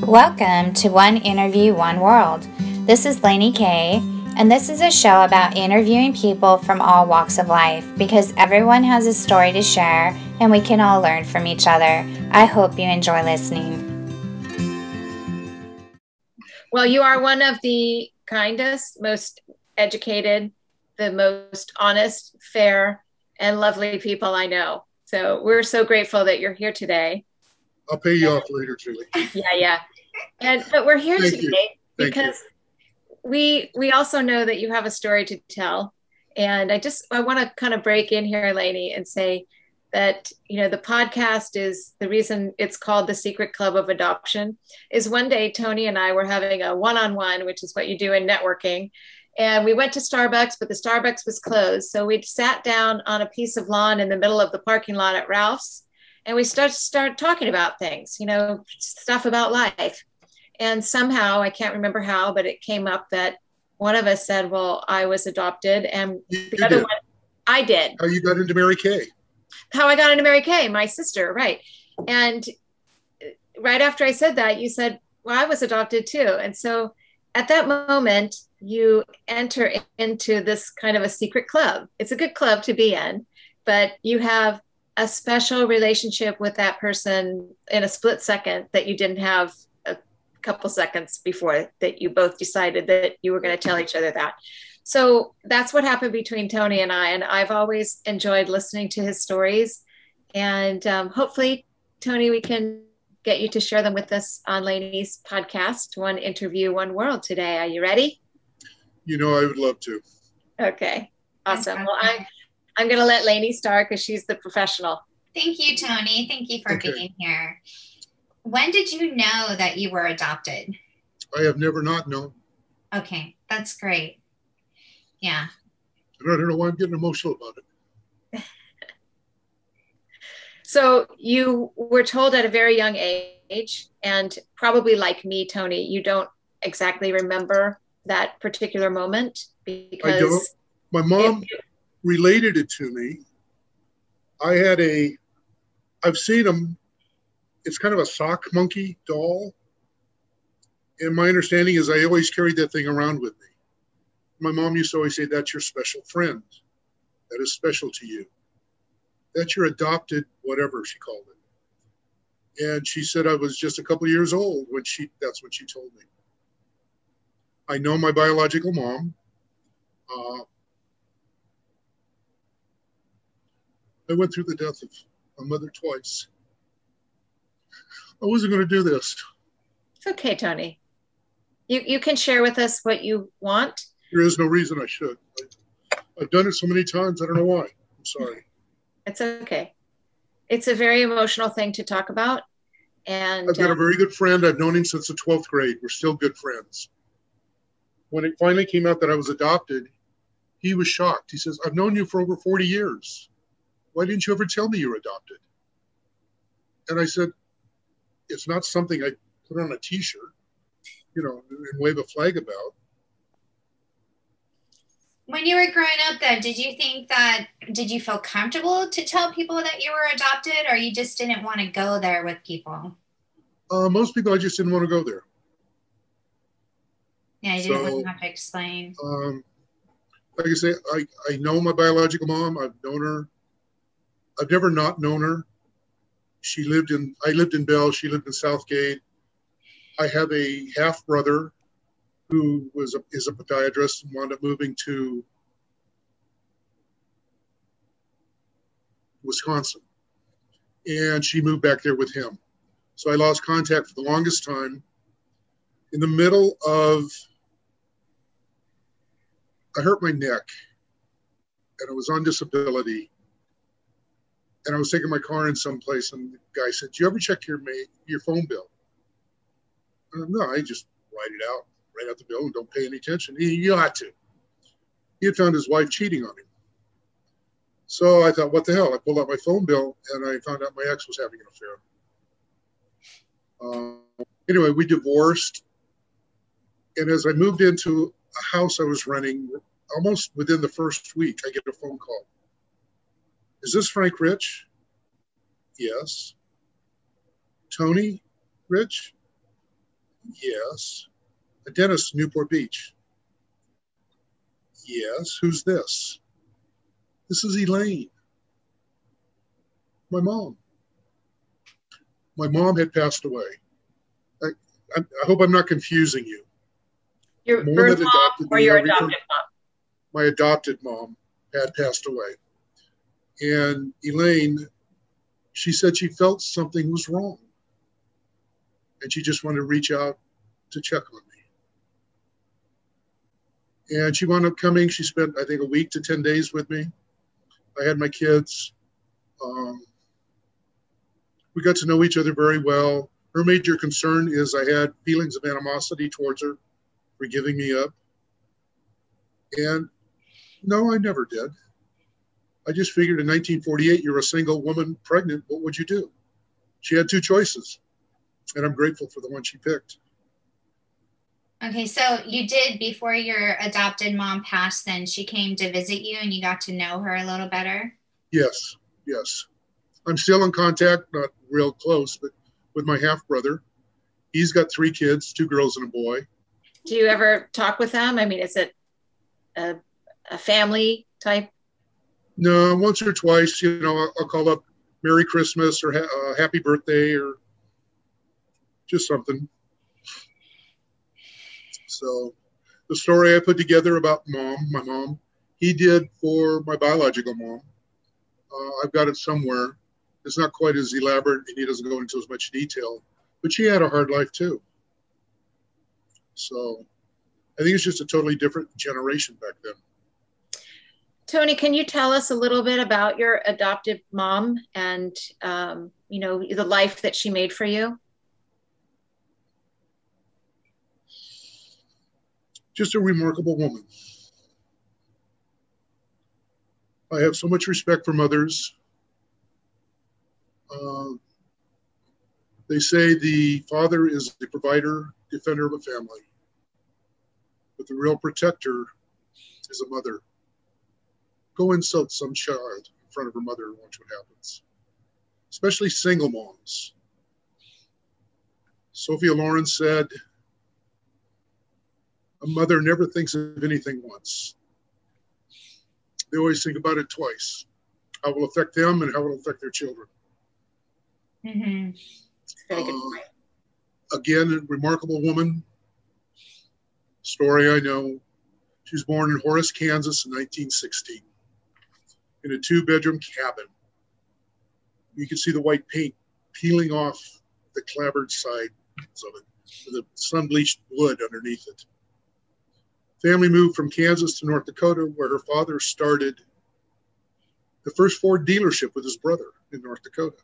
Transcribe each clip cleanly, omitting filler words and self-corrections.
Welcome to One Interview, One World. This is Lainey Kay, and this is a show about interviewing people from all walks of life because everyone has a story to share and we can all learn from each other. I hope you enjoy listening. Well, you are one of the kindest, most educated, the most honest, fair, and lovely people I know. So we're so grateful that you're here today. I'll pay you off later, Julie. Yeah. But we're here today because we also know that you have a story to tell. And I want to kind of break in here, Lainey, and say that, the podcast is the reason it's called The Secret Club of Adoption is one day Tony and I were having a one-on-one, which is what you do in networking. And we went to Starbucks, but the Starbucks was closed. So we sat down on a piece of lawn in the middle of the parking lot at Ralph's. And we started talking about things, stuff about life. And somehow, I can't remember how, but it came up that one of us said, well, I was adopted. And the other one, I did. How you got into Mary Kay? How I got into Mary Kay, my sister, right. And right after I said that, you said, well, I was adopted too. And so at that moment, you enter into this kind of a secret club. It's a good club to be in, but you have a special relationship with that person in a split second that you didn't have a couple seconds before, that you both decided that you were going to tell each other that. So that's what happened between Tony and I. And I've always enjoyed listening to his stories. And hopefully, Tony, we can get you to share them with us on Lainey's podcast, One Interview, One World today. Are you ready? I would love to. Okay, awesome. Well, I'm going to let Lainey start because she's the professional. Thank you, Tony. Thank you for being here. When did you know that you were adopted? I have never not known. Okay, that's great. Yeah. I don't know why I'm getting emotional about it. So you were told at a very young age, and probably like me, Tony, you don't exactly remember that particular moment because... I don't. My mom related it to me. I've seen them. It's kind of a sock monkey doll. And my understanding is I always carried that thing around with me. My mom used to always say, that's your special friend. That is special to you. That's your adopted, whatever she called it. And she said I was just a couple of years old that's when she told me. I know my biological mom. I went through the death of my mother twice. I wasn't going to do this. It's okay, Tony. You can share with us what you want. There is no reason I should. I've done it so many times, I don't know why. I'm sorry. It's okay. It's a very emotional thing to talk about. And I've got a very good friend. I've known him since the 12th grade. We're still good friends. When it finally came out that I was adopted, he was shocked. He says, I've known you for over 40 years. Why didn't you ever tell me you were adopted? And I said, it's not something I put on a t-shirt, and wave a flag about. When you were growing up then, did you feel comfortable to tell people that you were adopted, or you just didn't want to go there with people? Most people, I just didn't want to go there. Yeah, you didn't have to explain. Like I say, I know my biological mom. I've known her. I've never not known her. I lived in Bell. She lived in Southgate. I have a half brother who is a podiatrist and wound up moving to Wisconsin. And she moved back there with him. So I lost contact for the longest time. In the middle of, I hurt my neck and I was on disability. And I was taking my car in someplace and the guy said, do you ever check your phone bill? No, I just write out the bill and don't pay any attention. You ought to. He had found his wife cheating on him. So I thought, what the hell? I pulled out my phone bill and I found out my ex was having an affair. Anyway, we divorced. And as I moved into a house I was renting, almost within the first week, I get a phone call. Is this Frank Rich? Yes. Tony Rich? Yes. A dentist in Newport Beach. Yes. Who's this? This is Elaine. My mom. My mom had passed away. I hope I'm not confusing you. Your birth mom or your adopted mom? My adopted mom had passed away. And Elaine, she said she felt something was wrong. And she just wanted to reach out to check on me. And she wound up coming. She spent, I think, a week to 10 days with me. I had my kids. We got to know each other very well. Her major concern is I had feelings of animosity towards her for giving me up. And no, I never did. I just figured in 1948, you're a single woman pregnant, what would you do? She had two choices, and I'm grateful for the one she picked. Okay, so you did, before your adopted mom passed, then she came to visit you and you got to know her a little better? Yes, yes. I'm still in contact, not real close, but with my half-brother. He's got 3 kids, 2 girls and a boy. Do you ever talk with them? I mean, is it a family type? No, once or twice, you know, I'll call up Merry Christmas or Happy Birthday or just something. So the story I put together about my mom, he did for my biological mom. I've got it somewhere. It's not quite as elaborate and he doesn't go into as much detail, but she had a hard life too. So I think it's just a totally different generation back then. Tony, can you tell us a little bit about your adoptive mom and, you know, the life that she made for you? Just a remarkable woman. I have so much respect for mothers. They say the father is the provider, defender of a family, but the real protector is a mother. Go insult some child in front of her mother and watch what happens, especially single moms. Sophia Loren said, a mother never thinks of anything once. They always think about it twice. How it will affect them and how it will affect their children. Mm-hmm. Very good point. Again, a remarkable woman. Story I know. She was born in Horace, Kansas in 1916 in a 2-bedroom cabin. You can see the white paint peeling off the clapboard sides of it with the sun-bleached wood underneath it. Family moved from Kansas to North Dakota, where her father started the first Ford dealership with his brother in North Dakota.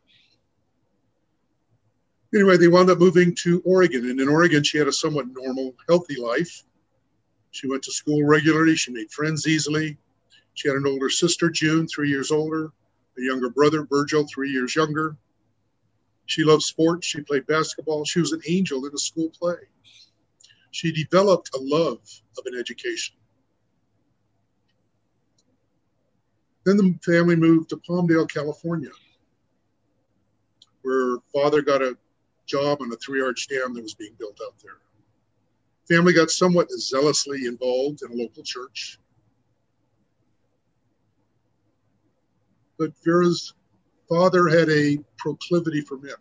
Anyway, they wound up moving to Oregon, and in Oregon, she had a somewhat normal, healthy life. She went to school regularly. She made friends easily. She had an older sister, June, 3 years older, a younger brother, Virgil, 3 years younger. She loved sports. She played basketball. She was an angel in a school play. She developed a love of an education. Then the family moved to Palmdale, California, where father got a job on a 3-arch dam that was being built out there. Family got somewhat zealously involved in a local church. But Vera's father had a proclivity for men.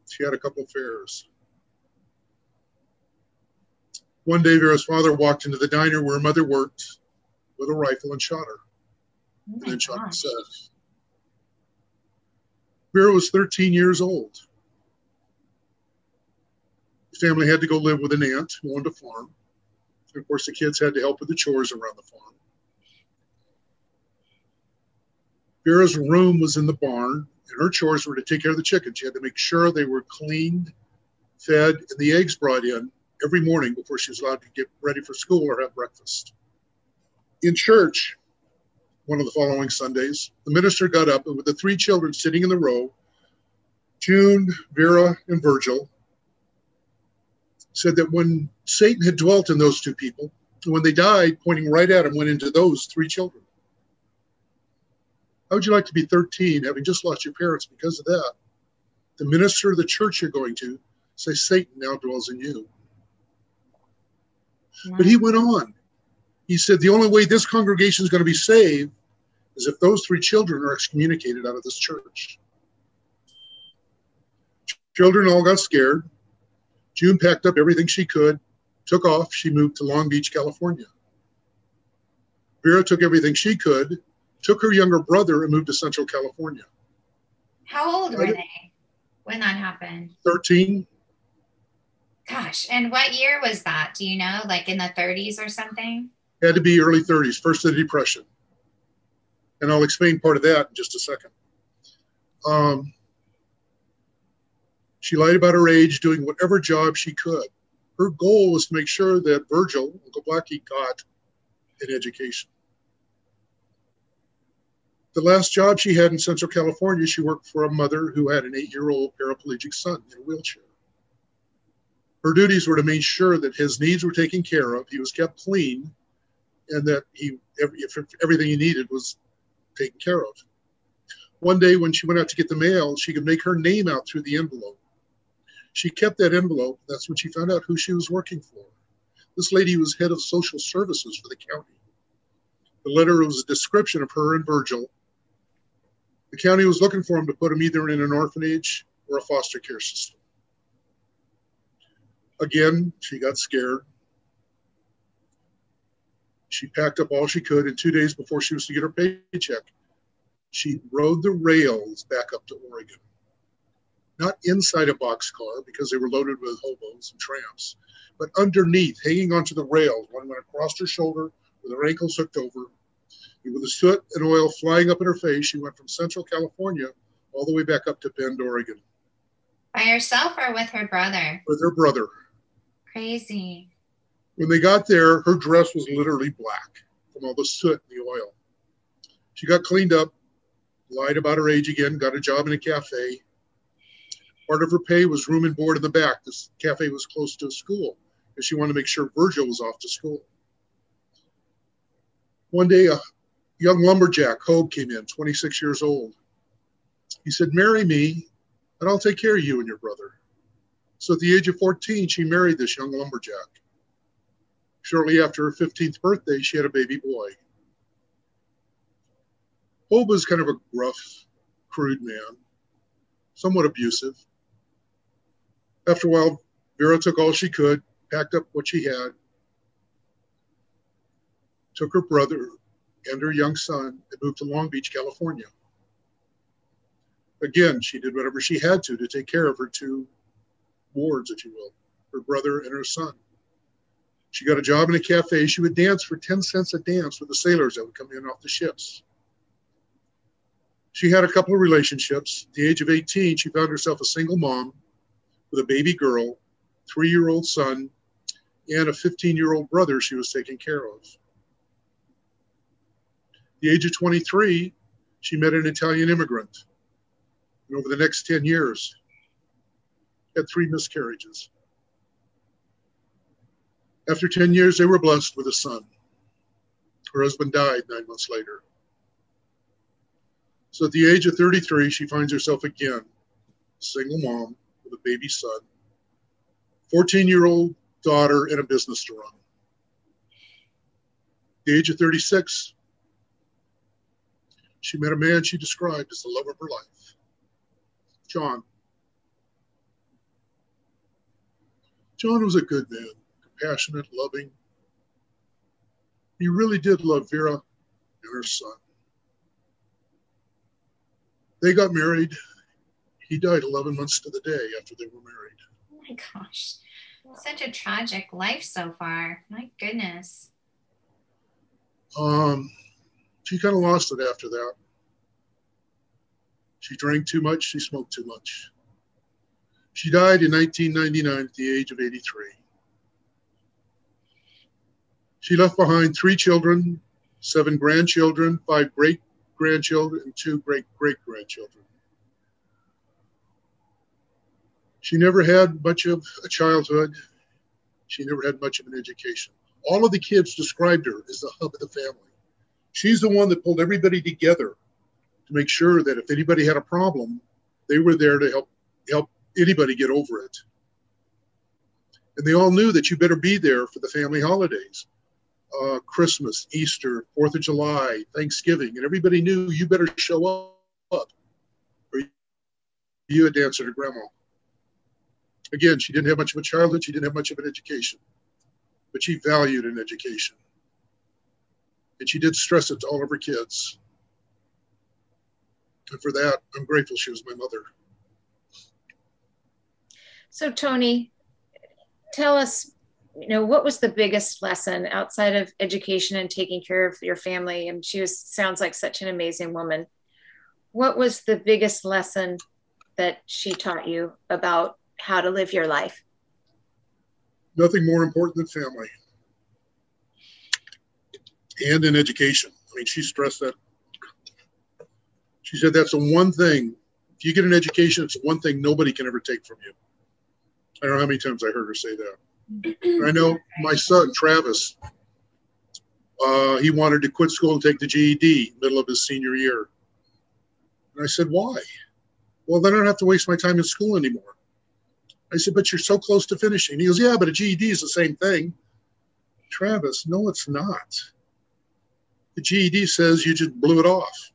She had a couple of affairs. One day, Vera's father walked into the diner where her mother worked with a rifle and shot her. And then shot himself. Vera was 13 years old. The family had to go live with an aunt who owned a farm. And of course, the kids had to help with the chores around the farm. Vera's room was in the barn, and her chores were to take care of the chickens. She had to make sure they were cleaned, fed, and the eggs brought in every morning before she was allowed to get ready for school or have breakfast. In church, one of the following Sundays, the minister got up, and with the 3 children sitting in the row, June, Vera, and Virgil, said that when Satan had dwelt in those 2 people, and when they died, pointing right at him, went into those 3 children. How would you like to be 13, having just lost your parents because of that? The minister of the church you're going to Say, Satan now dwells in you. Wow. But he went on. He said, the only way this congregation is going to be saved is if those 3 children are excommunicated out of this church. Children all got scared. June packed up everything she could, took off. She moved to Long Beach, California. Vera took everything she could, took her younger brother, and moved to Central California. How old were they when that happened? 13. Gosh, and what year was that? Do you know? Like in the 30s or something? Had to be early 30s, first of the Depression. And I'll explain part of that in just a second. She lied about her age, doing whatever job she could. Her goal was to make sure that Virgil, Uncle Blackie, got an education. The last job she had in Central California, she worked for a mother who had an 8-year-old paraplegic son in a wheelchair. Her duties were to make sure that his needs were taken care of, he was kept clean, and that everything he needed was taken care of. One day when she went out to get the mail, she could make her name out through the envelope. She kept that envelope. That's when she found out who she was working for. This lady was head of social services for the county. The letter was a description of her and Virgil. The county was looking for him to put him either in an orphanage or a foster care system. Again, she got scared. She packed up all she could, and 2 days before she was to get her paycheck, she rode the rails back up to Oregon. Not inside a boxcar because they were loaded with hobos and tramps, but underneath, hanging onto the rails. One went across her shoulder with her ankles hooked over. And with the soot and oil flying up in her face, she went from Central California all the way back up to Bend, Oregon. By herself or with her brother? With her brother. Crazy. When they got there, her dress was literally black from all the soot and the oil. She got cleaned up, lied about her age again, got a job in a cafe. Part of her pay was room and board in the back. This cafe was close to a school, and she wanted to make sure Virgil was off to school. One day, a young lumberjack, Hope, came in, 26 years old. He said, marry me, and I'll take care of you and your brother. So at the age of 14, she married this young lumberjack. Shortly after her 15th birthday, she had a baby boy. Hope was kind of a gruff, crude man, somewhat abusive. After a while, Vera took all she could, packed up what she had, took her brother and her young son, and moved to Long Beach, California. Again, she did whatever she had to take care of her 2 wards, if you will, her brother and her son. She got a job in a cafe. She would dance for 10 cents a dance with the sailors that would come in off the ships. She had a couple of relationships. At the age of 18, she found herself a single mom with a baby girl, 3-year-old son, and a 15-year-old brother she was taking care of. At the age of 23, she met an Italian immigrant. And over the next 10 years, had 3 miscarriages. After 10 years, they were blessed with a son. Her husband died 9 months later. So at the age of 33, she finds herself again, single mom with a baby son, 14-year-old daughter, and a business to run. At the age of 36, she met a man she described as the love of her life, John. John was a good man, compassionate, loving. He really did love Vera and her son. They got married. He died 11 months to the day after they were married. Oh my gosh. Such a tragic life so far. My goodness. She kind of lost it after that. She drank too much. She smoked too much. She died in 1999 at the age of 83. She left behind 3 children, 7 grandchildren, 5 great-grandchildren, and 2 great-great-grandchildren. She never had much of a childhood. She never had much of an education. All of the kids described her as the hub of the family. She's the one that pulled everybody together to make sure that if anybody had a problem, they were there to help anybody get over it. And they all knew that you better be there for the family holidays. Christmas, Easter, 4th of July, Thanksgiving, and everybody knew you better show up or you had to answer to grandma. Again, she didn't have much of a childhood. She didn't have much of an education, but she valued an education. And she did stress it to all of her kids. And for that, I'm grateful she was my mother. So Tony, tell us, what was the biggest lesson outside of education and taking care of your family? And sounds like such an amazing woman. What was the biggest lesson that she taught you about how to live your life? Nothing more important than family and in education. I mean, she stressed that. She said that's the one thing. If you get an education, it's the one thing nobody can ever take from you. I don't know how many times I heard her say that. I know my son, Travis, he wanted to quit school and take the GED middle of his senior year. And I said, why? Well, then I don't have to waste my time in school anymore. I said, but you're so close to finishing. He goes, yeah, but a GED is the same thing. Travis, no, it's not. The GED says you just blew it off.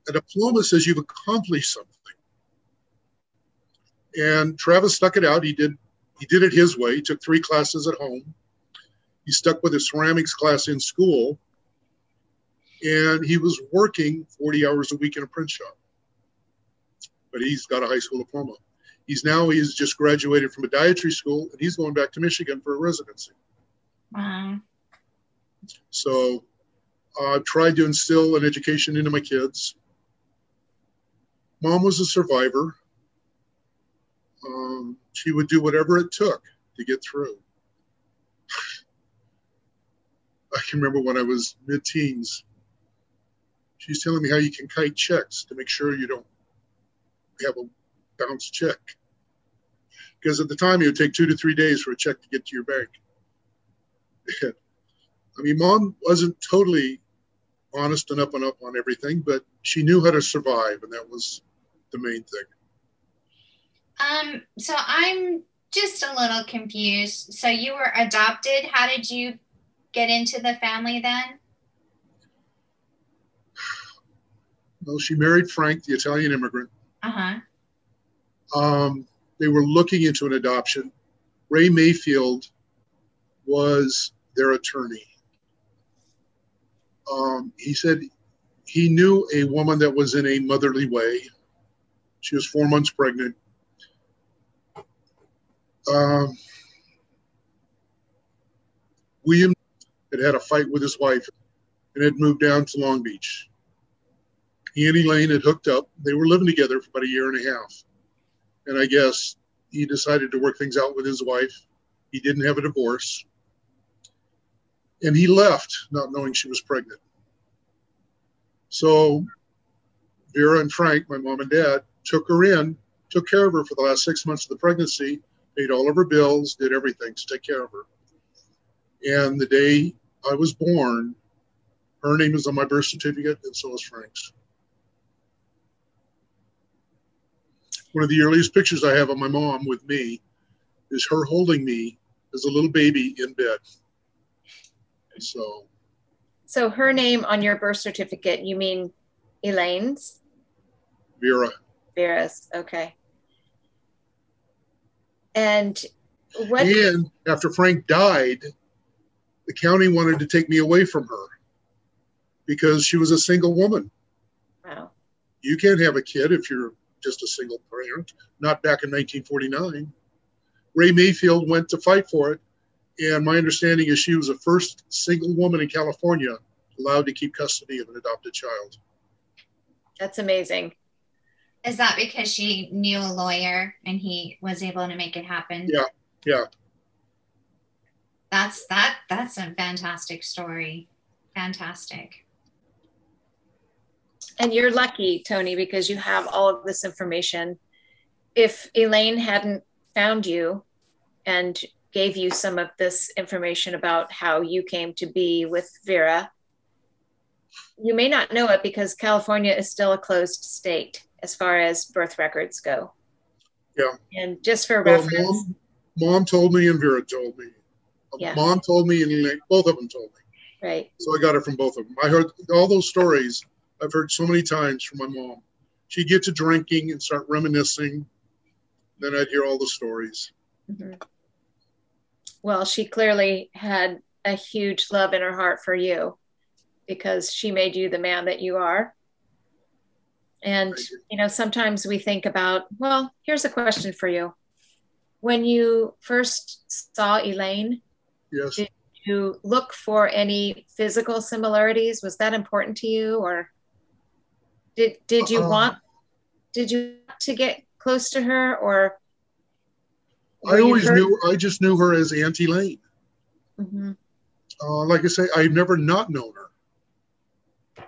A diploma says you've accomplished something. And Travis stuck it out. He did it his way. He took 3 classes at home. He stuck with his ceramics class in school. And he was working 40 hours a week in a print shop. But he's got a high school diploma. He's just graduated from a dietary school, and he's going back to Michigan for a residency. Wow. So I've tried to instill an education into my kids. Mom was a survivor. She would do whatever it took to get through. I can remember when I was mid-teens, she's telling me how you can kite checks to make sure you don't have a bounce check. Because at the time, it would take 2 to 3 days for a check to get to your bank. I mean, Mom wasn't totally honest and up on everything, but she knew how to survive, and that was the main thing. So I'm just a little confused. So you were adopted. How did you get into the family then? Well, she married Frank, the Italian immigrant. Uh-huh. They were looking into an adoption. Ray Mayfield was their attorney. He said he knew a woman that was in a motherly way. She was 4 months pregnant. William had a fight with his wife and had moved down to Long Beach. He and Elaine had hooked up. They were living together for about a year and a half. And I guess he decided to work things out with his wife. He didn't have a divorce. And he left, not knowing she was pregnant. So Vera and Frank, my mom and dad, took her in, took care of her for the last 6 months of the pregnancy, paid all of her bills, did everything to take care of her. And the day I was born, her name is on my birth certificate, and so is Frank's. One of the earliest pictures I have of my mom with me is her holding me as a little baby in bed. So her name on your birth certificate, you mean Elaine's? Vera's, okay. And after Frank died, the county wanted to take me away from her because she was a single woman. Wow. You can't have a kid if you're just a single parent, not back in 1949. Ray Mayfield went to fight for it, and my understanding is she was the first single woman in California allowed to keep custody of an adopted child. That's amazing. Is that because she knew a lawyer and he was able to make it happen? Yeah. That's a fantastic story. Fantastic. And you're lucky, Tony, because you have all of this information. If Elaine hadn't found you and gave you some of this information about how you came to be with Vera, you may not know it because California is still a closed state as far as birth records go. Yeah. And just for reference, Mom told me and Vera told me. Yeah. Mom told me and Elaine, both of them told me. Right. So I got it from both of them. I heard all those stories I've heard so many times from my mom. She'd get to drinking and start reminiscing. Then I'd hear all the stories. Mm-hmm. Well, she clearly had a huge love in her heart for you because she made you the man that you are. And, you know, sometimes we think about, well, here's a question for you. When you first saw Elaine, yes, did you look for any physical similarities? Was that important to you, or did you want to get close to her, or I just knew her as Aunt Elaine. Mm-hmm. Like I say, I've never not known her.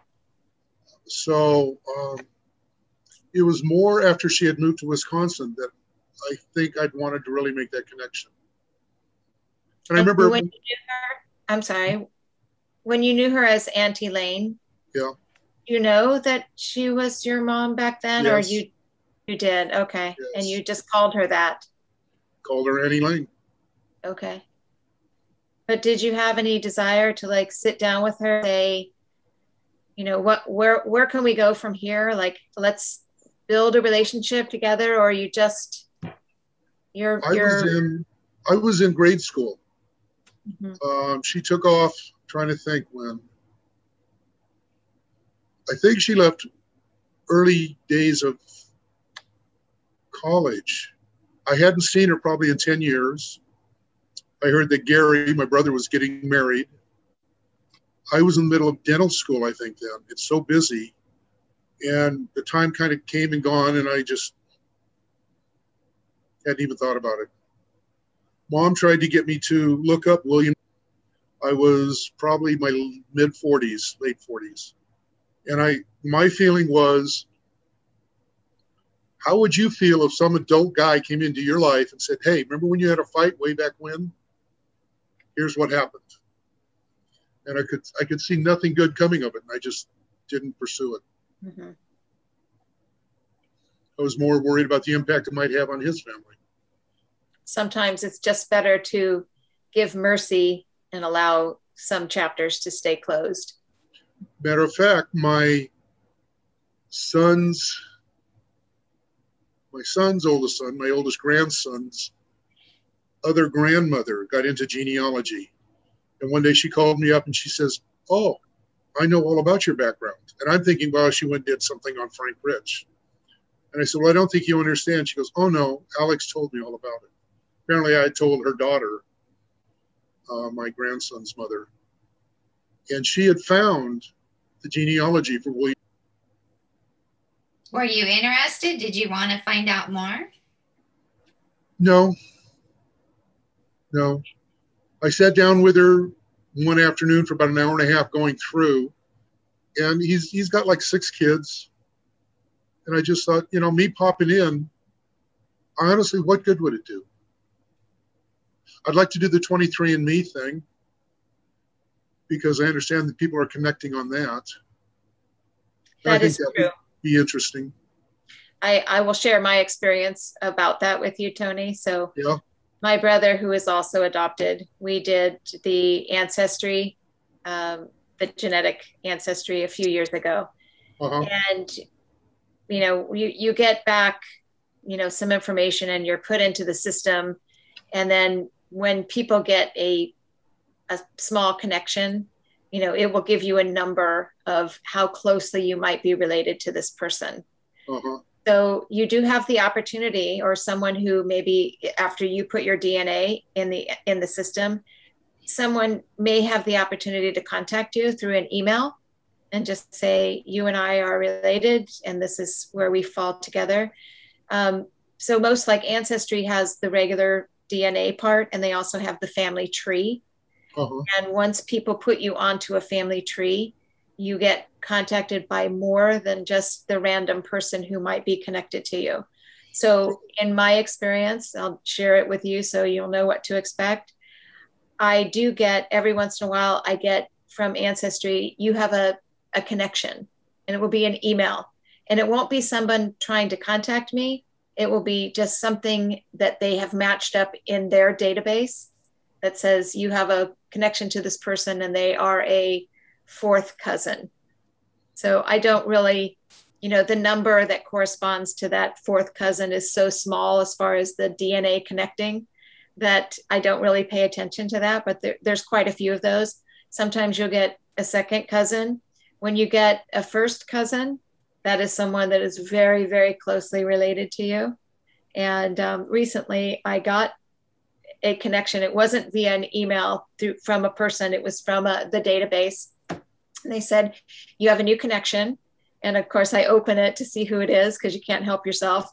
So it was more after she had moved to Wisconsin that I think I'd wanted to really make that connection. And I remember when you knew her, I'm sorry, when you knew her as Aunt Elaine, yeah, you know that she was your mom back then, yes. or you did? Okay. Yes. And you just called her that? Called her Aunt Elaine. Okay. But did you have any desire to like sit down with her, say, you know, where can we go from here? Like, let's build a relationship together, or you just I was in grade school. Mm-hmm. She took off, trying to think when. I think she left early days of college. I hadn't seen her probably in 10 years. I heard that Gary, my brother, was getting married. I was in the middle of dental school, I think, then. It's so busy. And the time kind of came and gone, and I just hadn't even thought about it. Mom tried to get me to look up William. I was probably my mid-40s, late 40s. And my feeling was, how would you feel if some adult guy came into your life and said, hey, remember when you had a fight way back when? Here's what happened. And I could see nothing good coming of it, and I just didn't pursue it. Mm-hmm. I was more worried about the impact it might have on his family. Sometimes it's just better to give mercy and allow some chapters to stay closed. Matter of fact, my son's oldest son, my oldest grandson's other grandmother got into genealogy. And one day she called me up and she says, oh, I know all about your background. And I'm thinking, well, she went and did something on Frank Rich. And I said, well, I don't think you understand. She goes, oh, no, Alex told me all about it. Apparently I had told her daughter, my grandson's mother. And she had found the genealogy for William. Were you interested? Did you want to find out more? No. I sat down with her one afternoon for about an hour and a half going through, and he's got like 6 kids. And I just thought, you know, me popping in, honestly, what good would it do? I'd like to do the 23andMe thing because I understand that people are connecting on that. That is true. Would be interesting. I will share my experience about that with you, Tony. So yeah. My brother, who is also adopted, we did the ancestry, the genetic ancestry a few years ago. Uh-huh. And, you know, you get back, you know, some information and you're put into the system. And then when people get a small connection, you know, it will give you a number of how closely you might be related to this person. Uh-huh. So you do have the opportunity, or someone who maybe after you put your DNA in the system, someone may have the opportunity to contact you through an email and just say, you and I are related and this is where we fall together. So most like Ancestry has the regular DNA part, and they also have the family tree. Uh-huh. And once people put you onto a family tree, you get contacted by more than just the random person who might be connected to you. So in my experience, I'll share it with you so you'll know what to expect. I do get, every once in a while, I get from Ancestry, you have a connection, and it will be an email. And it won't be someone trying to contact me. it will be just something that they have matched up in their database that says you have a connection to this person and they are a fourth cousin. So I don't really, the number that corresponds to that fourth cousin is so small as far as the DNA connecting that I don't really pay attention to that, but there's quite a few of those. Sometimes you'll get a second cousin. When you get a first cousin, that is someone that is very, very closely related to you. And recently I got a connection. It wasn't via an email from a person. It was from the database. And they said, you have a new connection. And of course I open it to see who it is because you can't help yourself.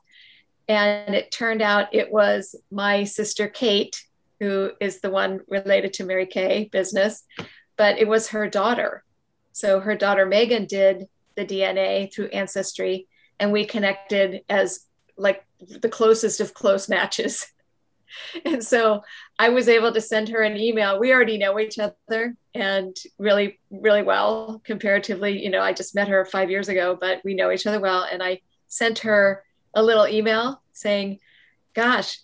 And it turned out it was my sister, Kate, who is the one related to Mary Kay business, but it was her daughter. So her daughter, Megan, did the DNA through Ancestry, and we connected as like the closest of close matches. And so I was able to send her an email. We already know each other and really, really well comparatively. I just met her 5 years ago, but we know each other well. And I sent her a little email saying, gosh,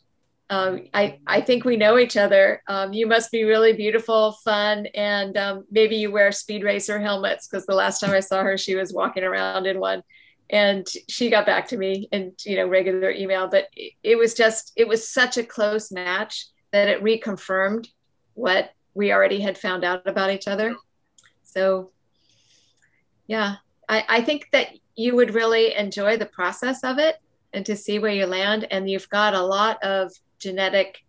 I think we know each other. You must be really beautiful, fun, and maybe you wear speed racer helmets, because the last time I saw her, she was walking around in one. And she got back to me in regular email, but it was such a close match that it reconfirmed what we already had found out about each other. So yeah, I think that you would really enjoy the process of it and to see where you land. And you've got a lot of genetic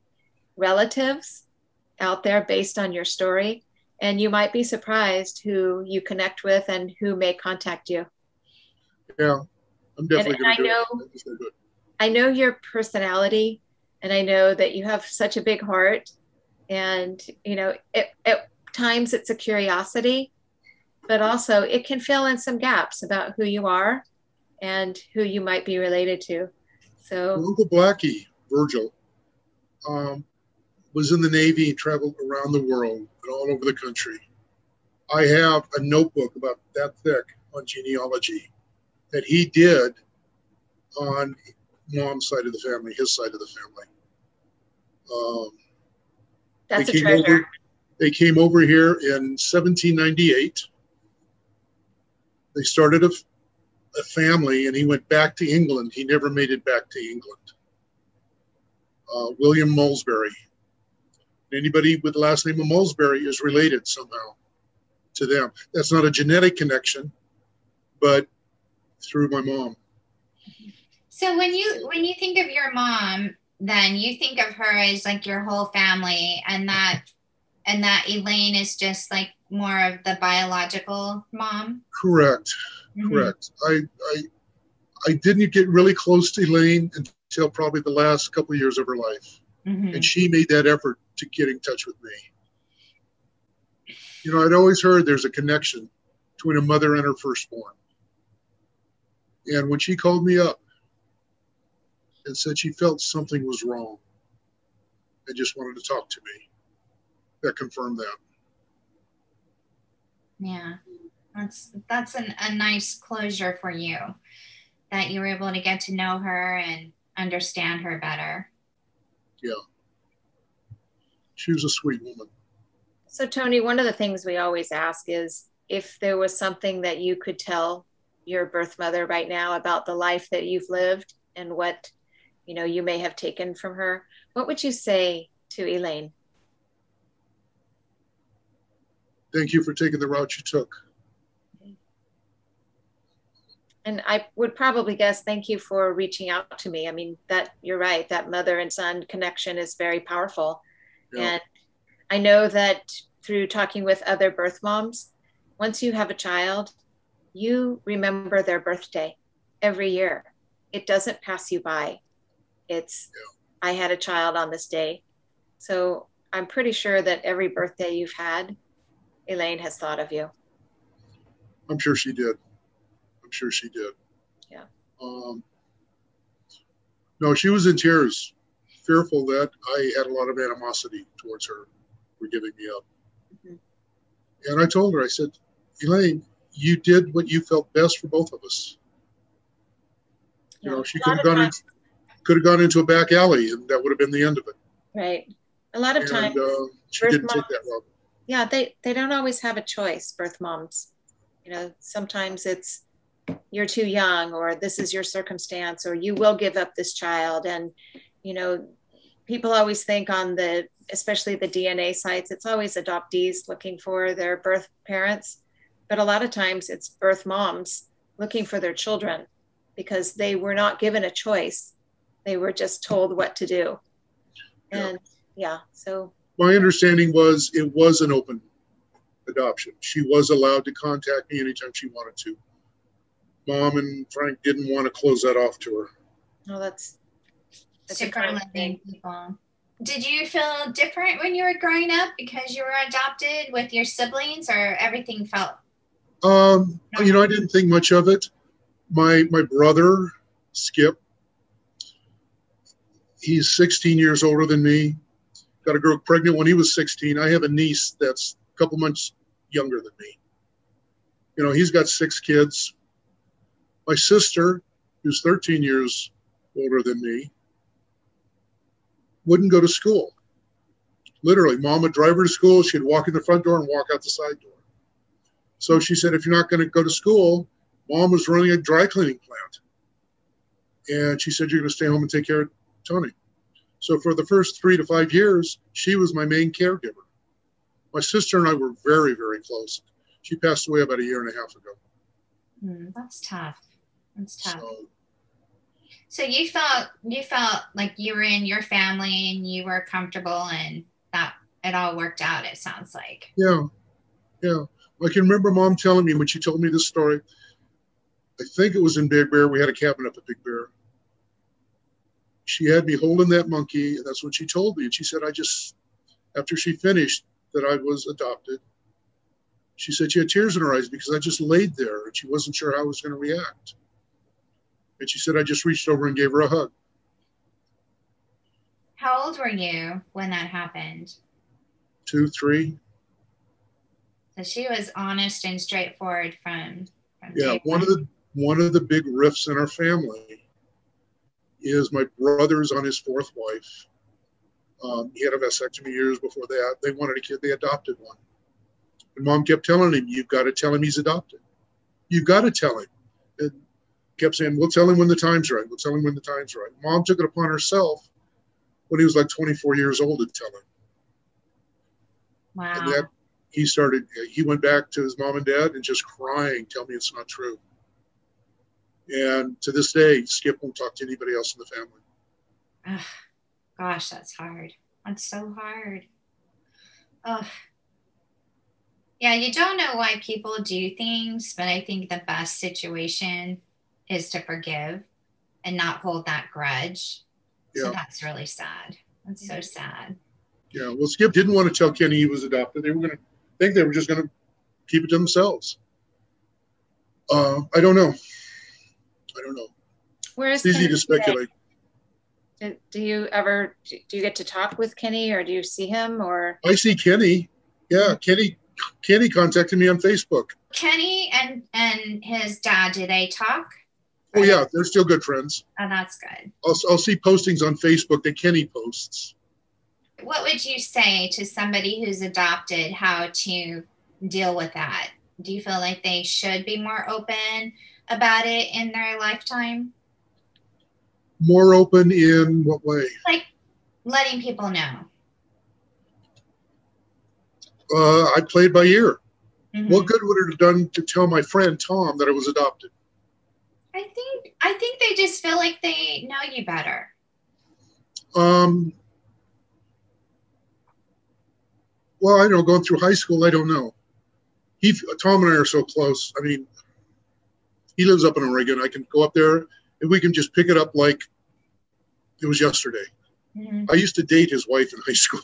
relatives out there based on your story. And you might be surprised who you connect with and who may contact you. Yeah, I'm definitely going to do it. I know your personality, and I know that you have such a big heart. And, at times it's a curiosity, but also it can fill in some gaps about who you are and who you might be related to. So Uncle Blackie, Virgil, was in the Navy and traveled around the world and all over the country. I have a notebook about that thick on genealogy that he did on mom's side of the family, his side of the family. That's a treasure. They came over here in 1798. They started a family, and he went back to England. He never made it back to England. William Molesbury. Anybody with the last name of Molesbury is related somehow to them. That's not a genetic connection, but through my mom. So when you think of your mom, then you think of her as like your whole family, and that Elaine is just like more of the biological mom. Correct. Mm-hmm. Correct. I didn't get really close to Elaine until probably the last couple of years of her life. Mm-hmm. And she made that effort to get in touch with me. I'd always heard there's a connection between a mother and her firstborn. And when she called me up and said she felt something was wrong and just wanted to talk to me, that confirmed that. Yeah, that's a nice closure for you, that you were able to get to know her and understand her better. Yeah. She was a sweet woman. So Tony, one of the things we always ask is if there was something that you could tell your birth mother right now about the life that you've lived and what you may have taken from her, what would you say to Elaine? Thank you for taking the route you took. And I would probably guess thank you for reaching out to me. I mean, that you're right, that mother and son connection is very powerful. Yeah. And I know that through talking with other birth moms, once you have a child, you remember their birthday every year. It doesn't pass you by. It's, I had a child on this day. So I'm pretty sure that every birthday you've had, Elaine has thought of you. I'm sure she did. Yeah. No, she was in tears, fearful that I had a lot of animosity towards her for giving me up. Mm-hmm. And I told her, I said, Elaine, you did what you felt best for both of us. She could have could have gone into a back alley, and that would have been the end of it. Right. A lot of times, she didn't take that route. Yeah, they don't always have a choice, birth moms. You know, sometimes it's you're too young, or this is your circumstance, or you will give up this child. And, you know, people always think on especially the DNA sites, it's always adoptees looking for their birth parents. But a lot of times it's birth moms looking for their children because they were not given a choice. They were just told what to do. And so. My understanding was it was an open adoption. She was allowed to contact me anytime she wanted to. Mom and Frank didn't want to close that off to her. Oh, that's super loving people. Did you feel different when you were growing up because you were adopted with your siblings, or everything felt? You know, I didn't think much of it. My brother, Skip, he's 16 years older than me. Got a girl pregnant when he was 16. I have a niece that's a couple months younger than me. You know, he's got 6 kids. My sister, who's 13 years older than me, wouldn't go to school. Literally, Mom would drive her to school. She'd walk in the front door and walk out the side door. So she said, if you're not going to go to school, Mom was running a dry cleaning plant. And she said, you're going to stay home and take care of Tony. So for the first 3 to 5 years, she was my main caregiver. My sister and I were very, very close. She passed away about 1.5 years ago. That's tough. That's tough. So you felt like you were in your family and you were comfortable, and that it all worked out, it sounds like. Yeah. I can remember Mom telling me when she told me this story. I think it was in Big Bear. We had a cabin up at Big Bear. She had me holding that monkey, and that's what she told me. And she said, after she finished that I was adopted, she said she had tears in her eyes because I just laid there and she wasn't sure how I was going to react. And she said, I just reached over and gave her a hug. How old were you when that happened? 2, 3. So she was honest and straightforward from yeah, one of the big rifts in our family is my brother's on his 4th wife. He had a vasectomy years before that. They wanted a kid. They adopted one. And Mom kept telling him, you've got to tell him he's adopted. You've got to tell him. And kept saying, we'll tell him when the time's right. We'll tell him when the time's right. Mom took it upon herself when he was like 24 years old to tell him. Wow. And that he went back to his mom and dad and just crying, tell me it's not true. And to this day, Skip won't talk to anybody else in the family. Ugh, gosh, that's hard. That's so hard. Ugh. Yeah, you don't know why people do things, but I think the best situation is to forgive and not hold that grudge. Yeah. So that's really sad. That's so sad. Yeah, well, Skip didn't want to tell Kenny he was adopted. They were just going to keep it to themselves. I don't know. Where is it's easy Kenny to speculate. Do you get to talk with Kenny, or do you see him? Or I see Kenny. Yeah, Kenny contacted me on Facebook. Kenny and his dad, do they talk? Oh yeah, they're still good friends. Oh, that's good. I'll see postings on Facebook that Kenny posts. What would you say to somebody who's adopted, how to deal with that? Do you feel like they should be more open about it in their lifetime? More open in what way? Like letting people know. I played by ear. Mm-hmm. What good would it have done to tell my friend Tom that I was adopted? I think they just feel like they know you better. Well, I don't know, going through high school, I don't know. Tom and I are so close. I mean, he lives up in Oregon. I can go up there and we can just pick it up like it was yesterday. Mm-hmm. I used to date his wife in high school.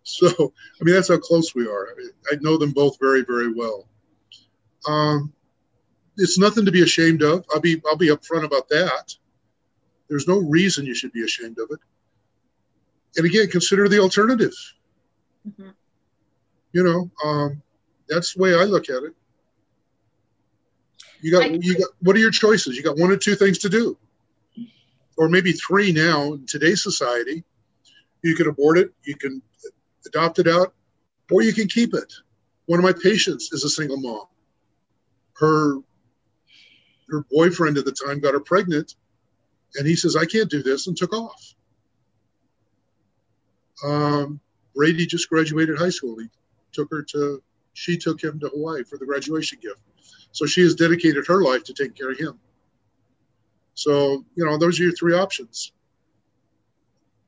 So, I mean, that's how close we are. I know them both very, very well. It's nothing to be ashamed of. I'll be upfront about that. There's no reason you should be ashamed of it. And again, consider the alternative. Mm-hmm. You know, that's the way I look at it. You got. What are your choices? You got 1 or 2 things to do. or maybe 3 now in today's society. You can abort it, you can adopt it out, or you can keep it. One of my patients is a single mom. Her boyfriend at the time got her pregnant, and he says, I can't do this, and took off. Brady just graduated high school. She took him to Hawaii for the graduation gift. So she has dedicated her life to taking care of him. So, those are your 3 options.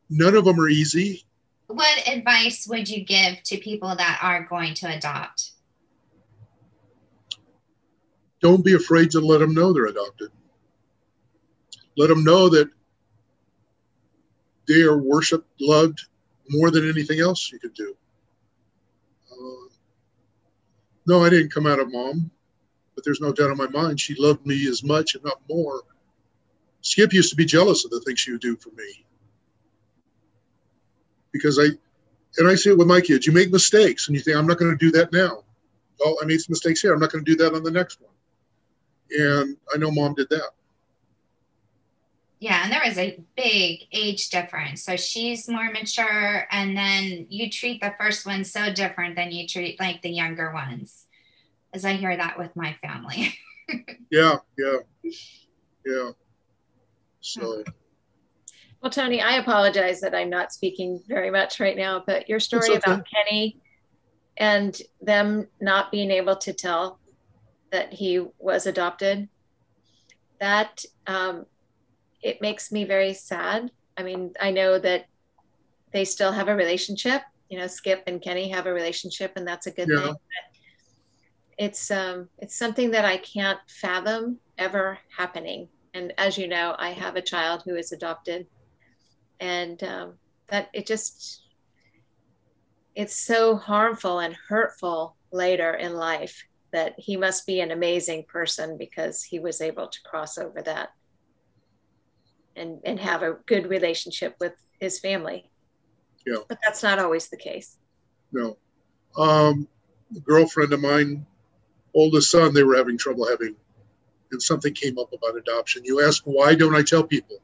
None of them are easy. What advice would you give to people that are going to adopt? Don't be afraid to let them know they're adopted. Let them know that they are worshiped, loved more than anything else you could do. No, I didn't come out of mom, but there's no doubt in my mind she loved me as much, if not more. Skip used to be jealous of the things she would do for me. Because I see it with my kids. You make mistakes and you think, I'm not going to do that now. Well, I made some mistakes here. I'm not going to do that on the next one. And I know mom did that. Yeah, and there is a big age difference. So she's more mature, and then you treat the first one so different than you treat like the younger ones. As I hear that with my family. Yeah. So. Well, Tony, I apologize that I'm not speaking very much right now, but your story about Kenny and them not being able to tell that he was adopted, that it makes me very sad. I mean, I know that they still have a relationship. Skip and Kenny have a relationship, and that's a good thing. But it's something that I can't fathom ever happening. And as you know, I have a child who is adopted, and that it's so harmful and hurtful later in life that he must be an amazing person because he was able to cross over that and have a good relationship with his family. Yeah. But that's not always the case. No. A girlfriend of mine, oldest son, they were having trouble having, and something came up about adoption. You ask, why don't I tell people?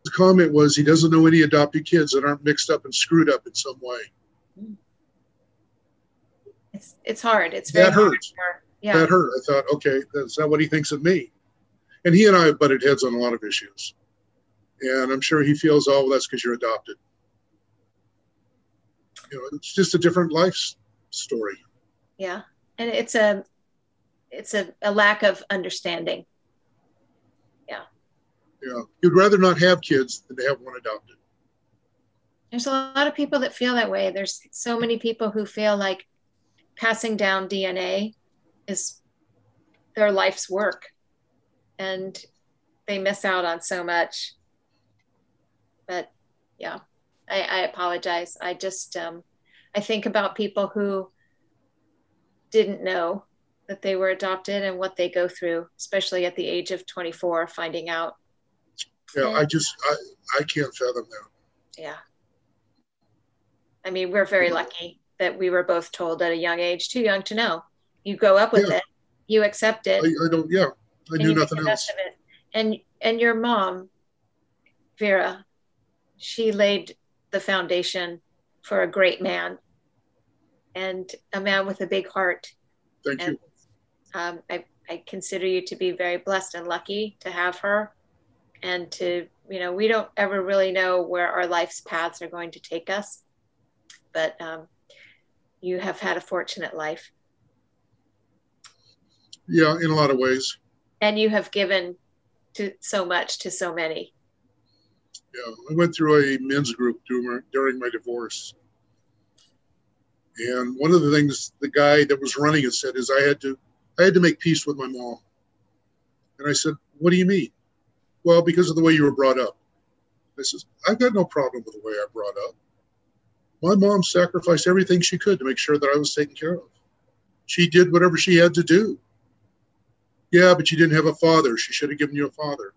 The comment was, he doesn't know any adopted kids that aren't mixed up and screwed up in some way. It's hard. It's very hard. Yeah. That hurt. I thought, okay, that's not what he thinks of me. And he and I have butted heads on a lot of issues. And I'm sure he feels, oh, well, that's because you're adopted. It's just a different life story. Yeah. And it's a lack of understanding. Yeah. Yeah. You'd rather not have kids than to have one adopted. There's a lot of people that feel that way. There's so many people who feel like passing down DNA is their life's work, and they miss out on so much. But yeah, I apologize. I just, I think about people who didn't know that they were adopted and what they go through, especially at the age of 24, finding out. Yeah, I can't fathom that. Yeah. I mean, we're very lucky that we were both told at a young age, too young to know. You grow up with it, you accept it. I knew nothing else. And your mom, Vera, she laid the foundation for a great man and a man with a big heart. Thank you. I consider you to be very blessed and lucky to have her, and to, we don't ever really know where our life's paths are going to take us, but you have had a fortunate life. Yeah, in a lot of ways. And you have given to so much to so many. Yeah, I went through a men's group during my divorce. And one of the things the guy that was running it said is I had to make peace with my mom. And I said, what do you mean? Well, because of the way you were brought up. I said, I've got no problem with the way I brought up. My mom sacrificed everything she could to make sure that I was taken care of. She did whatever she had to do. Yeah, but you didn't have a father. She should have given you a father.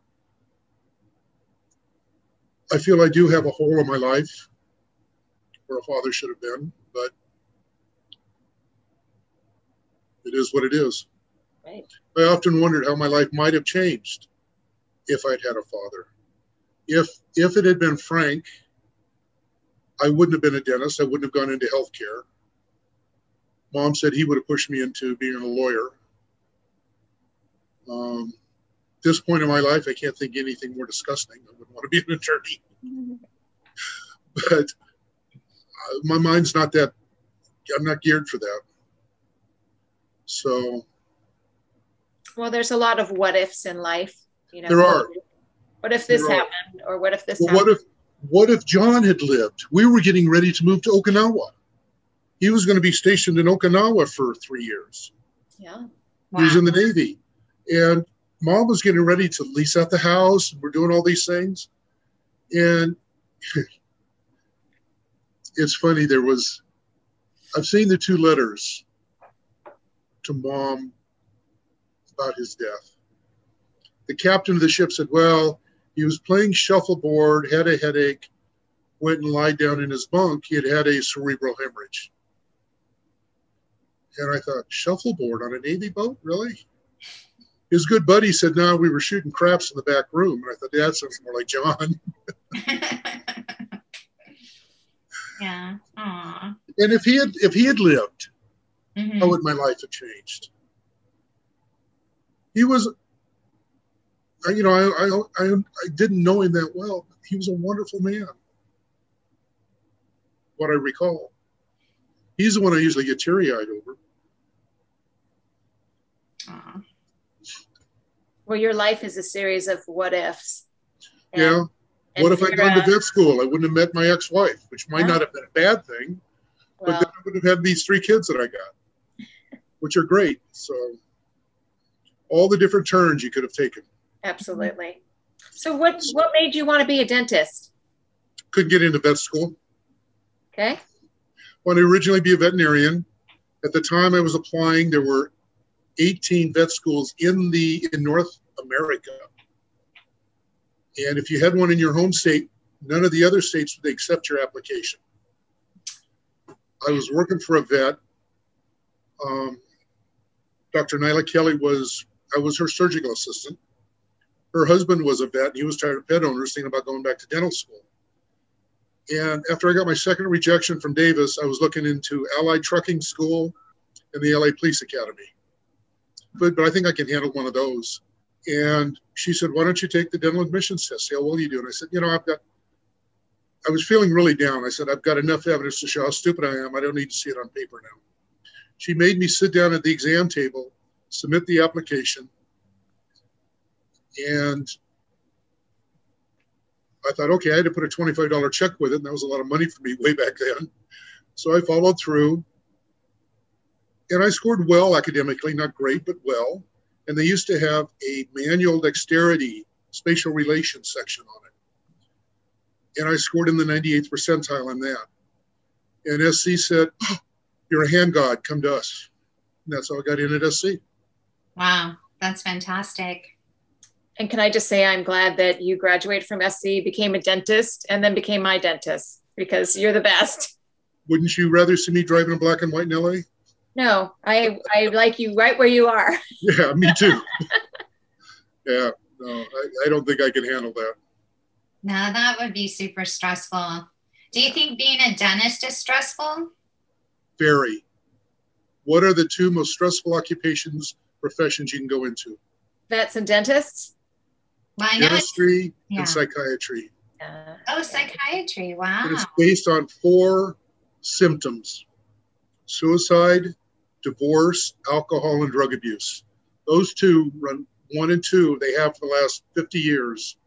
I feel I do have a hole in my life where a father should have been, but it is what it is. Right. I often wondered how my life might have changed if I'd had a father. If it had been Frank, I wouldn't have been a dentist. I wouldn't have gone into healthcare. Mom said he would have pushed me into being a lawyer. At this point in my life, I can't think anything more disgusting. I wouldn't want to be an attorney. But my mind's not that, I'm not geared for that. So. Well, there's a lot of what ifs in life. You know, there are. What if this happened? Or what if this happened? What if John had lived? We were getting ready to move to Okinawa. He was going to be stationed in Okinawa for 3 years. Yeah. Wow. He was in the Navy. And Mom was getting ready to lease out the house. And we're doing all these things. And it's funny, I've seen the 2 letters to Mom about his death. The captain of the ship said, well, he was playing shuffleboard, had a headache, went and lied down in his bunk. He had a cerebral hemorrhage. And I thought, shuffleboard on a Navy boat? Really? His good buddy said, no, we were shooting craps in the back room. And I thought, that sounds more like John. Yeah. Aww. And if he had lived, Mm-hmm. how would my life have changed? He was, I didn't know him that well. But he was a wonderful man. What I recall. He's the one I usually get teary-eyed over. Aww. Well, your life is a series of what ifs. Yeah. What if I'd gone to vet school? I wouldn't have met my ex-wife, which might not have been a bad thing. But then I would have had these 3 kids that I got, which are great. So all the different turns you could have taken. Absolutely. So what made you want to be a dentist? Couldn't get into vet school. Okay. Wanted to originally be a veterinarian. At the time I was applying, there were 18 vet schools in North America. And if you had one in your home state, none of the other states would accept your application. I was working for a vet. Dr. Nyla Kelly I was her surgical assistant. Her husband was a vet, and he was tired of pet owners, thinking about going back to dental school. And after I got my second rejection from Davis, I was looking into Allied Trucking School and the LA Police Academy. But I think I can handle one of those. And she said, why don't you take the dental admissions test? See how well you do. And I said, I was feeling really down. I said, I've got enough evidence to show how stupid I am. I don't need to see it on paper now. She made me sit down at the exam table, submit the application. And I thought, okay, I had to put a $25 check with it. And that was a lot of money for me way back then. So I followed through. And I scored well academically, not great, but well. And they used to have a manual dexterity spatial relations section on it. And I scored in the 98th percentile on that. And SC said, oh, you're a hand god, come to us. And that's how I got in at SC. Wow, that's fantastic. And can I just say, I'm glad that you graduated from SC, became a dentist, and then became my dentist, because you're the best. Wouldn't you rather see me driving in black and white in LA? No, I like you right where you are. Yeah, me too. Yeah, no, I don't think I can handle that. No, that would be super stressful. Do you think being a dentist is stressful? Very. What are the 2 most stressful professions you can go into? Vets and dentists? Why not? Dentistry and psychiatry. Psychiatry, wow. And it's based on 4 symptoms: suicide, divorce, alcohol, and drug abuse. Those 2 run 1 and 2. They have for the last 50 years,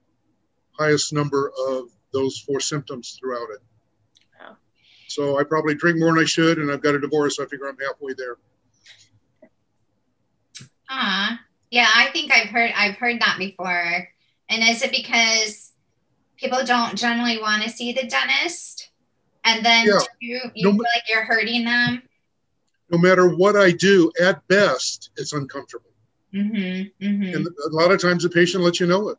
highest number of those 4 symptoms throughout it. Wow. So I probably drink more than I should, and I've got a divorce. So I figure I'm halfway there. Yeah, I think I've heard that before. And is it because people don't generally want to see the dentist? And then you feel like you're hurting them? No matter what I do, at best, it's uncomfortable. Mm-hmm, mm-hmm. And a lot of times the patient lets you know it.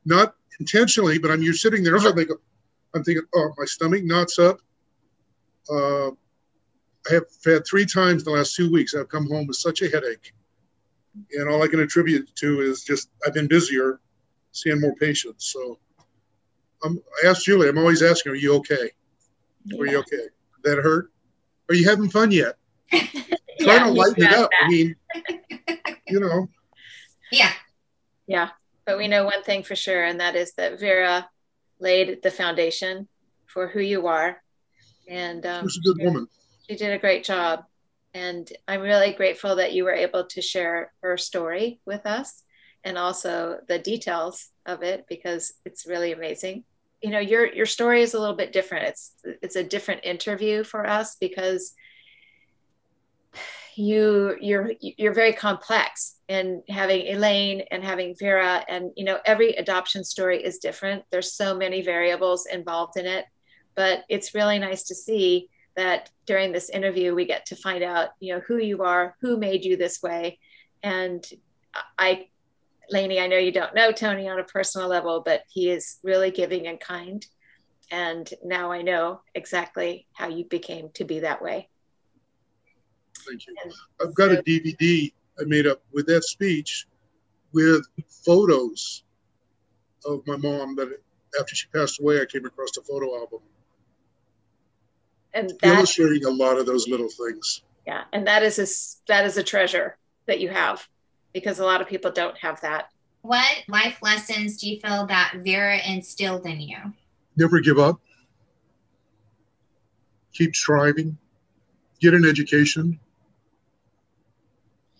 Not intentionally, but you're sitting there, I'm thinking, oh, my stomach knots up. I have had 3 times in the last 2 weeks, I've come home with such a headache. And all I can attribute it to is just, I've been busier, seeing more patients. So I asked Julie, I'm always asking, are you okay? Yeah. Are you okay? That hurt? Are you having fun yet? Yeah, Trying to lighten it up. that. I mean, you know. Yeah. Yeah. But we know one thing for sure, and that is that Vera laid the foundation for who you are. And She's a good woman. She did a great job. And I'm really grateful that you were able to share her story with us and also the details of it, because it's really amazing. You know, your story is a little bit different. It's a different interview for us because you're very complex, and having Elaine and having Vera, and you know, every adoption story is different. There's so many variables involved in it, but it's really nice to see that during this interview we get to find out, you know, who you are, who made you this way. And Lainey, I know you don't know Tony on a personal level, but he is really giving and kind, and now I know exactly how you became to be that way. Thank you. I've got a DVD I made up with that speech with photos of my mom that after she passed away, I came across a photo album. And that, illustrating a lot of those little things. Yeah. And that is a treasure that you have, because a lot of people don't have that. What life lessons do you feel that Vera instilled in you? Never give up. Keep striving. Get an education.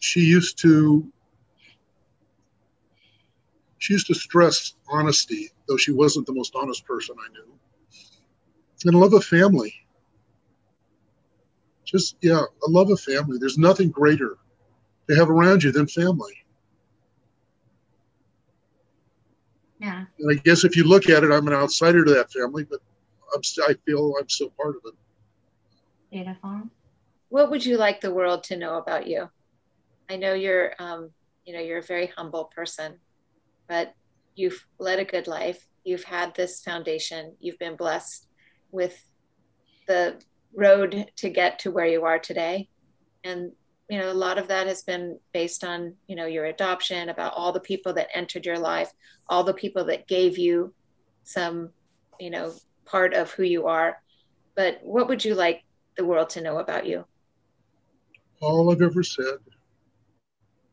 She used to stress honesty, though she wasn't the most honest person I knew. And love of family. Just, yeah, a love of family. There's nothing greater to have around you than family. Yeah. And I guess if you look at it, I'm an outsider to that family, but I feel I'm still part of it. Beautiful. What would you like the world to know about you? I know you're a very humble person, but you've led a good life. You've had this foundation. You've been blessed with the road to get to where you are today. And, you know, a lot of that has been based on, you know, your adoption, about all the people that entered your life, all the people that gave you some, you know, part of who you are. But what would you like the world to know about you? All I've ever said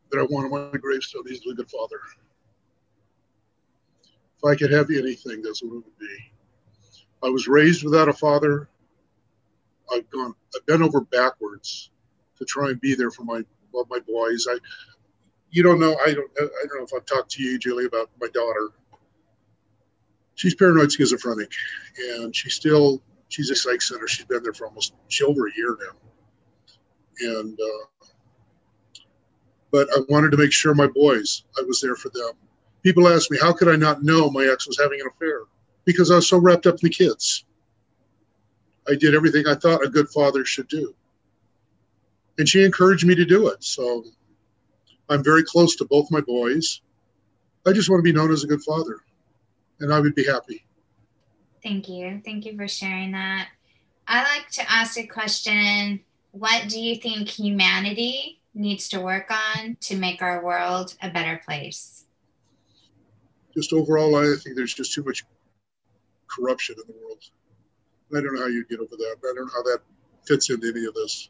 that I want on my gravestone is a good father. If I could have anything, that's what it would be. I was raised without a father. I've bent over backwards to try and be there for my boys. You don't know. I don't know if I've talked to you, Julie, about my daughter. She's paranoid schizophrenic, and she's a psych center. She's been there for over a year now. And but I wanted to make sure I was there for them. People ask me, how could I not know my ex was having an affair? Because I was so wrapped up in the kids. I did everything I thought a good father should do. And she encouraged me to do it. So I'm very close to both my boys. I just want to be known as a good father, and I would be happy. Thank you. Thank you for sharing that. I like to ask a question. What do you think humanity needs to work on to make our world a better place? Just overall, I think there's just too much corruption in the world. I don't know how you get over that. I don't know how that fits into any of this.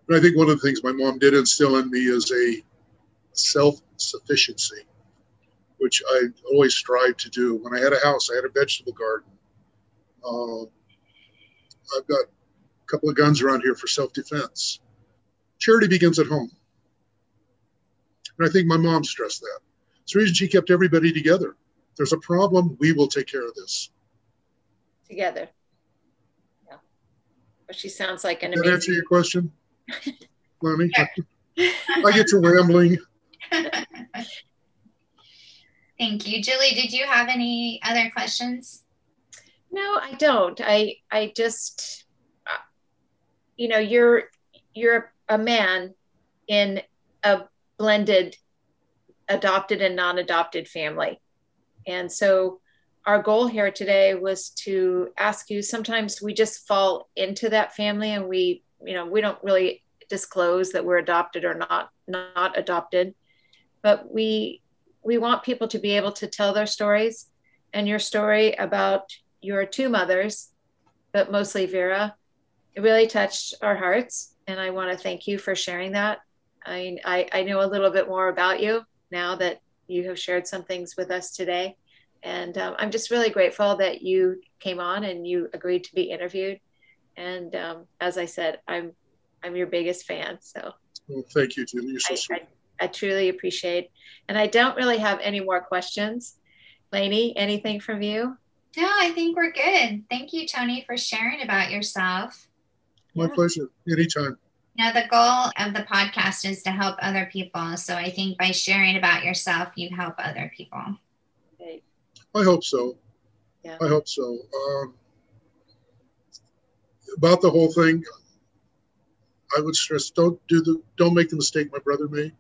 But I think one of the things my mom did instill in me is a self-sufficiency, which I always strive to do. When I had a house, I had a vegetable garden. I've got a couple of guns around here for self-defense. Charity begins at home. And I think my mom stressed that. It's the reason she kept everybody together. If there's a problem, we will take care of this. Together. Yeah. But she sounds like an amazing... amazing... That answer your question, Lonnie? I get to rambling. Thank you. Julie, did you have any other questions? No, I don't. I just, you know, you're a man in a blended adopted and non-adopted family. And so our goal here today was to ask you, sometimes we just fall into that family and we don't really disclose that we're adopted or not adopted, but we want people to be able to tell their stories and your story about your two mothers, but mostly Vera. It really touched our hearts, and I want to thank you for sharing that. I know a little bit more about you now that you have shared some things with us today, and I'm just really grateful that you came on and you agreed to be interviewed. And as I said, I'm your biggest fan. So well, thank you, Jim. You're so sweet. I truly appreciate. And I don't really have any more questions. Lainey, anything from you? No, I think we're good. Thank you, Tony, for sharing about yourself. My pleasure. Anytime. Now, the goal of the podcast is to help other people. So I think by sharing about yourself, you help other people. Great. I hope so. Yeah. I hope so. About the whole thing, I would stress, don't make the mistake my brother made.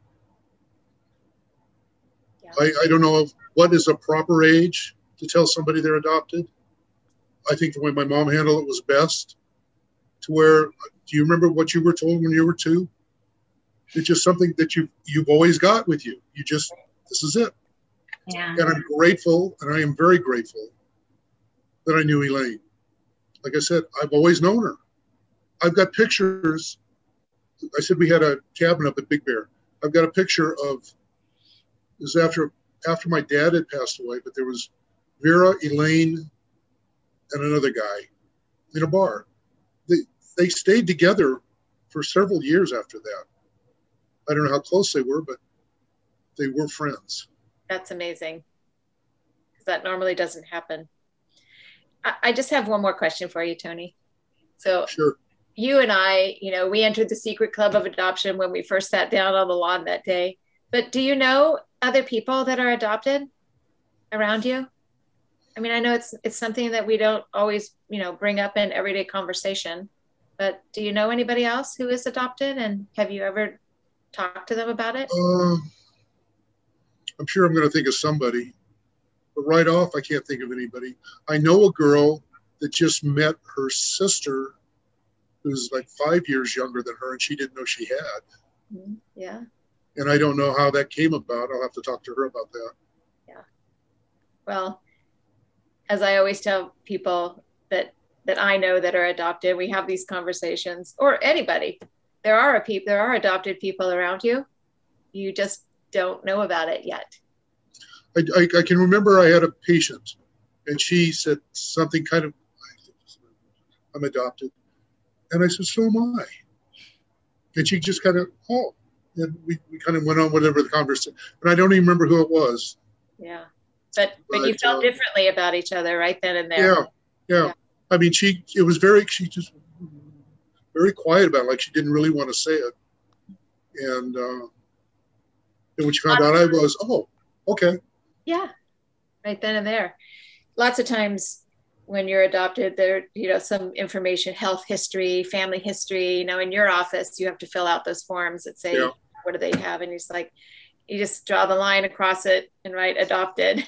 Yeah. I don't know what is a proper age to tell somebody they're adopted. I think the way my mom handled it was best. To where, do you remember what you were told when you were 2? It's just something that you've always got with you. This is it. Yeah. And I'm grateful, and I am very grateful that I knew Elaine. Like I said, I've always known her. I've got pictures. I said we had a cabin up at Big Bear. I've got a picture of, it was after my dad had passed away, but there was Vera, Elaine, and another guy in a bar. They stayed together for several years after that. I don't know how close they were, but they were friends. That's amazing. Because that normally doesn't happen. I just have one more question for you, Tony. So sure. You and I, we entered the secret club of adoption when we first sat down on the lawn that day. But do you know other people that are adopted around you? I mean, I know it's something that we don't always, bring up in everyday conversation. But do you know anybody else who is adopted, and have you ever talked to them about it? I'm sure I'm going to think of somebody, but right off, I can't think of anybody. I know a girl that just met her sister, who's like 5 years younger than her, and she didn't know she had. Mm-hmm. Yeah. And I don't know how that came about. I'll have to talk to her about that. Yeah. Well, as I always tell people that I know that are adopted, we have these conversations, or anybody. There are adopted people around you. You just don't know about it yet. I can remember I had a patient, and she said something kind of, I'm adopted. And I said, so am I. And she just kind of, and we kind of went on whatever the conversation, and I don't even remember who it was. Yeah. But you felt differently about each other right then and there. Yeah. I mean, she just very quiet about it, like she didn't really want to say it. And when she found out I was, okay. Yeah, right then and there. Lots of times when you're adopted, there, some information, health history, family history, in your office, you have to fill out those forms that say, what do they have? And you just draw the line across it and write adopted.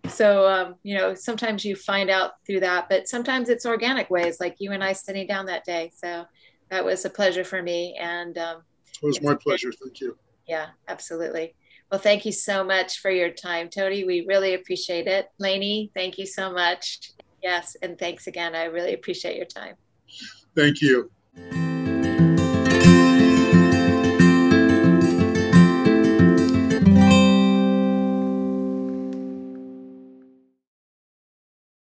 So, sometimes you find out through that, but sometimes it's organic ways, like you and I sitting down that day. So that was a pleasure for me. And it was my pleasure. Thank you. Yeah, absolutely. Well, thank you so much for your time, Tony. We really appreciate it. Lainey, thank you so much. Yes. And thanks again. I really appreciate your time. Thank you.